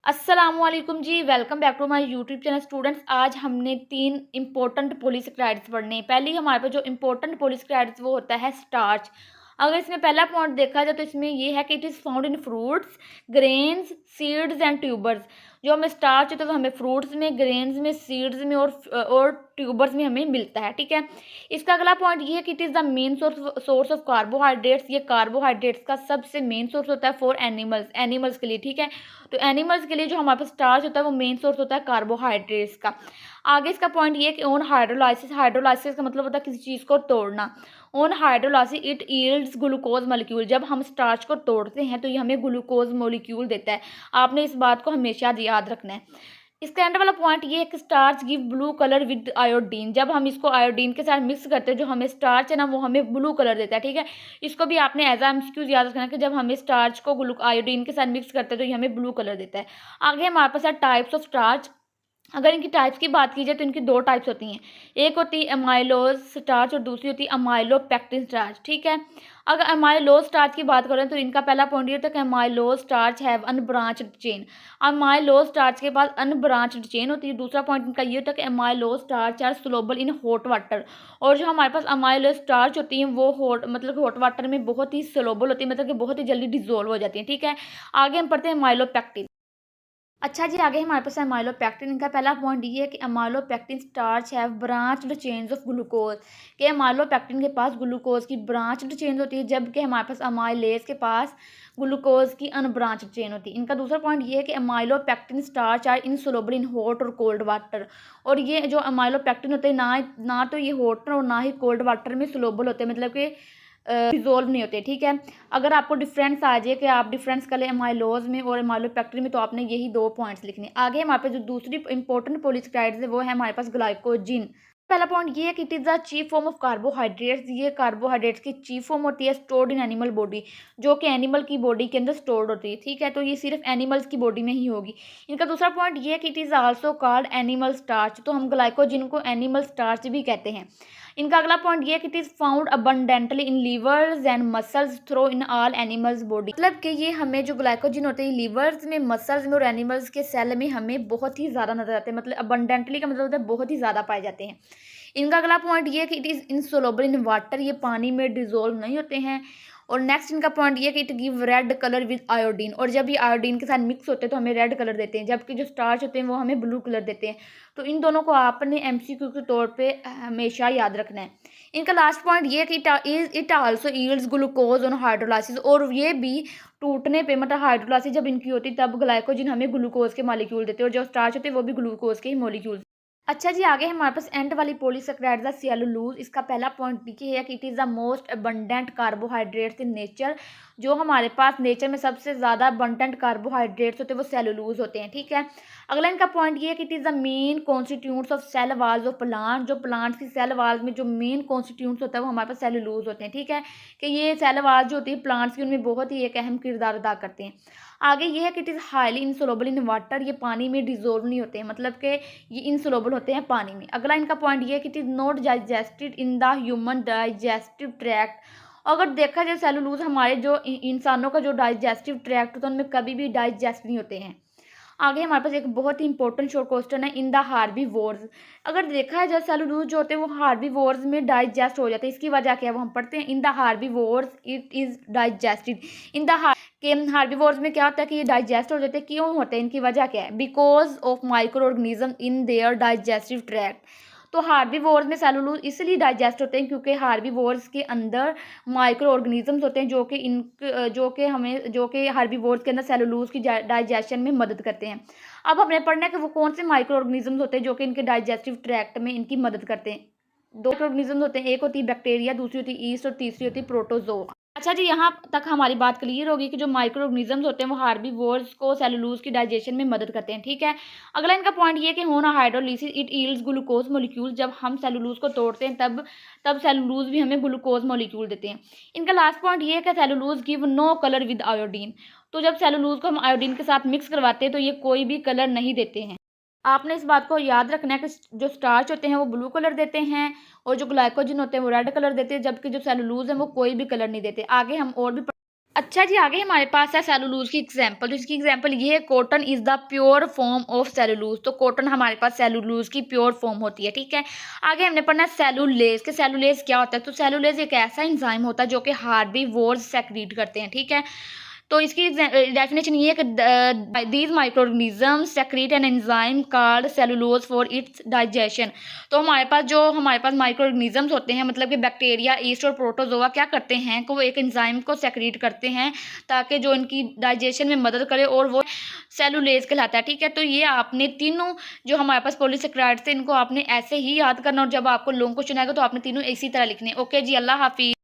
अस्सलामुअलैकुम जी, welcome back to my YouTube channel students. आज हमने 3 इंपॉर्टेंट पॉलीसेकेराइड्स पढ़ने हैं। पहले ही हमारे पास जो इंपॉर्टेंट पॉलीसेकेराइड्स वो होता है स्टार्च। अगर इसमें पहला पॉइंट देखा जाए तो इसमें ये है कि it is found in fruits, grains, seeds and tubers. जो हमें स्टार्च होता है वो हमें फ्रूट्स में, ग्रेन्स में, सीड्स में और ट्यूबर्स में हमें मिलता है। ठीक है, इसका अगला पॉइंट ये है कि it is the main source of carbohydrates. ये कार्बोहाइड्रेट्स का सबसे मेन सोर्स होता है फॉर एनिमल्स के लिए। ठीक है, तो एनिमल्स के लिए जो हमारे पास स्टार्च होता है वो मेन सोर्स होता है कार्बोहाइड्रेट्स का। आगे इसका पॉइंट ये है कि ऑन हाइड्रोलाइसिस, हाइड्रोलाइसिस का मतलब होता है किसी चीज़ को तोड़ना। On hydrolysis it yields glucose molecule. जब हम स्टार्च को तोड़ते हैं तो ये हमें ग्लूकोज मॉलिक्यूल देता है। आपने इस बात को हमेशा याद रखना है। इसका एंड वाला पॉइंट ये है कि starch give blue colour with iodine. जब हम इसको आयोडीन के साथ मिक्स करते हैं जो हमें स्टार्च है ना वो हमें ब्लू कलर देता है। ठीक है, इसको भी आपने एज एमसीक्यूज याद रखना कि जब हमें स्टार्च को आयोडीन के साथ मिक्स करते हैं तो ये हमें ब्लू कलर देता है। आगे हमारे पास है टाइप्स ऑफ स्टार्च। अगर इनकी टाइप्स की बात की जाए तो इनकी दो टाइप्स होती हैं। एक होती है अमाइलोज स्टार्च और दूसरी होती है अमाइलोपेक्टिन स्टार्च। ठीक है, अगर अमाइलोज स्टार्च की बात करें तो इनका पहला पॉइंट ये होता है कि amylose starch have unbranched chain. Amylose starch के पास अनब्रांच्ड चेन होती है। दूसरा पॉइंट इनका ये होता है कि amylose starch are soluble in hot water. और जो हमारे पास अमाइलोज स्टार्च होती हैं वो हॉट वाटर में बहुत ही सोलुबल होती है, मतलब कि बहुत ही जल्दी डिजोल्व हो जाती है। ठीक है, आगे हम पढ़ते हैं अमाइलोपेक्टिन। अच्छा जी, आगे हमारे पास है अमाइलोपेक्टिन। इनका पहला पॉइंट ये है कि amylopectin starch have branched chains of glucose. कि अमाइलोपेक्टिन के पास ग्लूकोज की ब्रांच्ड चेन होती है, जबकि हमारे पास अमाइलेज के पास ग्लूकोज की अनब्रांच्ड चेन होती है। इनका दूसरा पॉइंट ये है कि amylopectin starch are insoluble in hot और कोल्ड वाटर। और ये जो अमाइलोपेक्टिन होते हैं ना तो ये हॉट और ना ही कोल्ड वाटर में सोलुबल होते हैं, मतलब कि डिजोल्व नहीं होते। ठीक है, अगर आपको डिफरेंस आ जाए कि आप डिफरेंस कर लें अमाइलोज में और अमाइलोपेक्टिन में तो आपने यही दो पॉइंट्स लिखने। आगे हमारे पास जो दूसरी इंपॉर्टेंट पॉलीसेकेराइड्स है वो है हमारे पास ग्लाइकोजिन। पहला पॉइंट ये है कि it is the chief form of carbohydrates. ये कार्बोहाइड्रेट्स की चीफ फॉर्म होती है स्टोर्ड इन एनिमल बॉडी, जो कि एनिमल की बॉडी के अंदर स्टोर्ड होती है। ठीक है, तो ये सिर्फ एनिमल्स की बॉडी में ही होगी। इनका दूसरा पॉइंट ये है कि it is also called animal starch. तो हम ग्लाइकोजिन को एनिमल स्टार्च भी कहते हैं। इनका अगला पॉइंट ये है कि it is found abundantly in livers and muscles through in all animals body. मतलब कि ये हमें जो ग्लाइकोजिन होते हैं लीवर्स में, मसल्स में और एनिमल्स के सेल में हमें बहुत ही ज़्यादा नजर आते हैं। मतलब अबंडेंटली का मतलब होता है बहुत ही ज़्यादा पाए जाते हैं। इनका अगला पॉइंट ये है कि इट इज़ इनसोलुबल इन वाटर। ये पानी में डिजोल्व नहीं होते हैं। और नेक्स्ट इनका पॉइंट ये है कि it give red colour with iodine. और जब ये आयोडीन के साथ मिक्स होते हैं तो हमें रेड कलर देते हैं, जबकि जो स्टार्च होते हैं वो हमें ब्लू कलर देते हैं। तो इन दोनों को आपने एमसीक्यू के तौर पे हमेशा याद रखना है। इनका लास्ट पॉइंट ये है कि it also yields glucose on hydrolysis. और ये भी टूटने पे, मतलब हाइड्रोलाइसिस जब इनकी होती है तब ग्लाइकोजिन हमें ग्लूकोज के मॉलिक्यूल देते हैं और जो स्टार्च होते हैं वो भी ग्लूकोज के ही मॉलिक्यूल। अच्छा जी, आगे हमारे पास एंड वाली पॉलीसेकेराइड द सेलुलोज। इसका पहला पॉइंट देखिए है कि it is the most abundant carbohydrates in nature. जो हमारे पास नेचर में सबसे ज़्यादा अबंडेंट कार्बोहाइड्रेट्स होते हैं वो सेलुलोज होते हैं। ठीक है, अगला इनका पॉइंट ये है कि it is the main constituents of cell walls of plant. जो प्लांट्स की सेल वाल्स में जो मेन कॉन्स्टिट्यूंट्स होता है वो हमारे पास सेलुलोज होते हैं। ठीक है, कि ये सेल वाल्स जो होती है प्लांट्स की उनमें बहुत ही एक अहम किरदार अदा करते हैं। आगे ये है कि it is highly insoluble in water. ये पानी में डिजोल्व नहीं होते हैं, मतलब कि ये इनसोलुबल होते हैं पानी में। अगला इनका पॉइंट ये है कि it is not digested in the human digestive tract. अगर देखा जाए सेलुलोज हमारे जो इंसानों का जो डाइजेस्टिव ट्रैक्ट होता है उनमें कभी भी डाइजेस्ट नहीं होते हैं। आगे हमारे पास एक बहुत ही इंपॉर्टेंट शॉर्ट क्वेश्चन है इन द हार्बीवोर्स। अगर देखा जाए सेलुलोज जो होते हैं वो हार्बीवोर्स में डाइजेस्ट हो जाते हैं। इसकी वजह क्या है वो हम पढ़ते हैं। In the herbivores it is digested in the herbivores में क्या होता है कि ये डाइजेस्ट हो जाते हैं। क्यों होते हैं, इनकी वजह क्या है? Because of micro organism in their digestive tract. तो हार्बीवोर्स में सेलुलोज इसलिए डाइजेस्ट होते हैं क्योंकि हार्बीवोर्स के अंदर माइक्रो ऑर्गेनिजम्स होते हैं जो कि हार्बीवोर्स के अंदर सेलुलोज की डाइजेशन में मदद करते हैं। अब हमने पढ़ना है कि वो कौन से माइक्रो ऑर्गेनिजम्स होते हैं जो कि इनके डाइजेस्टिव ट्रैक्ट में इनकी मदद करते हैं। दो माइक्रो ऑर्गेनिजम्स होते हैं, एक होती है बैक्टीरिया, दूसरी होती है ईस्ट और तीसरी होती है प्रोटोजोआ। अच्छा जी, यहाँ तक हमारी बात क्लियर होगी कि जो माइक्रो ऑर्गेनिजम्स होते हैं वो हार्बीवोर्स को सेलुलोज की डाइजेशन में मदद करते हैं। ठीक है, अगला इनका पॉइंट ये है कि होना hydrolysis it yields glucose molecule. जब हम सेलुलोज को तोड़ते हैं तब सेलुलोज भी हमें ग्लूकोज मॉलिक्यूल देते हैं। इनका लास्ट पॉइंट ये है कि cellulose give no colour with iodine. तो जब सेलुलोज को हम आयोडीन के साथ मिक्स करवाते हैं तो ये कोई भी कलर नहीं देते हैं। आपने इस बात को याद रखना है कि जो स्टार्च होते हैं वो ब्लू कलर देते हैं और जो ग्लाइकोजन होते हैं वो रेड कलर देते हैं, जबकि जो सेलुलोज है वो कोई भी कलर नहीं देते। आगे हम और भी अच्छा जी, आगे हमारे पास है सेलुलोज की एग्जांपल। तो इसकी एग्जांपल ये है, cotton is the pure form of cellulose. तो कॉटन हमारे पास सेलुलोज की प्योर फॉर्म होती है, ठीक है। आगे हमने पढ़ना है सेलुलेज, कि सेलुलेज क्या होता है। तो सेलुलेज एक ऐसा एंजाइम होता है जो कि हार्बीवोर्स सेक्रीट करते हैं, ठीक है। तो इसकी डेफिनेशन ये है कि these micro organism secrete an enzyme called cellulose for its digestion. तो हमारे पास माइक्रो ऑर्गेनिजम्स होते हैं, मतलब कि बैक्टीरिया, ईस्ट और प्रोटोजोआ क्या करते हैं कि वो एक एंजाइम को सेक्रीट करते हैं ताकि जो इनकी डाइजेशन में मदद करे, और वो सेलुलेज कहलाता है, ठीक है। तो ये आपने तीनों जो हमारे पास पॉलीसेकेराइड्स थे, इनको आपने ऐसे ही याद करना, और जब आपको लॉन्ग क्वेश्चन आएगा तो आपने तीनों इसी तरह लिखने। ओके जी, अल्लाह हाफिज़।